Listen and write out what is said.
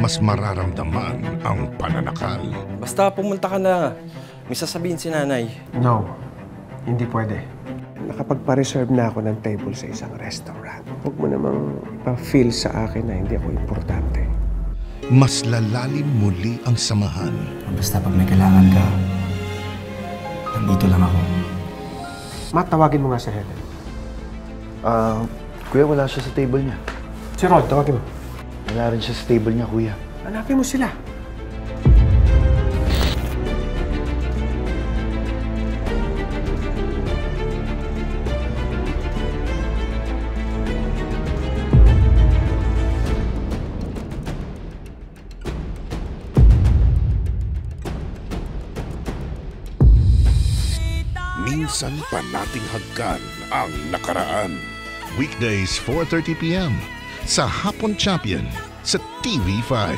mas mararamdaman ang pananakal. Basta pumunta ka na. May sasabihin si nanay. No, hindi pwede. Nakapagpa-reserve na ako ng table sa isang restaurant. Huwag mo namang ipa-feel sa akin na hindi ako importante. Mas lalalim muli ang samahan. Basta pag may kailangan ka, nandito lang ako. Matawagin mo nga si Helen. Kuya, wala siya sa table niya. Si Rod, tawagin mo. Wala rin siya sa table niya, kuya. Hanapin mo sila. Minsan pa nating hagkan ang nakaraan. Weekdays 4:30 p.m. sa Hapon Champion sa TV5.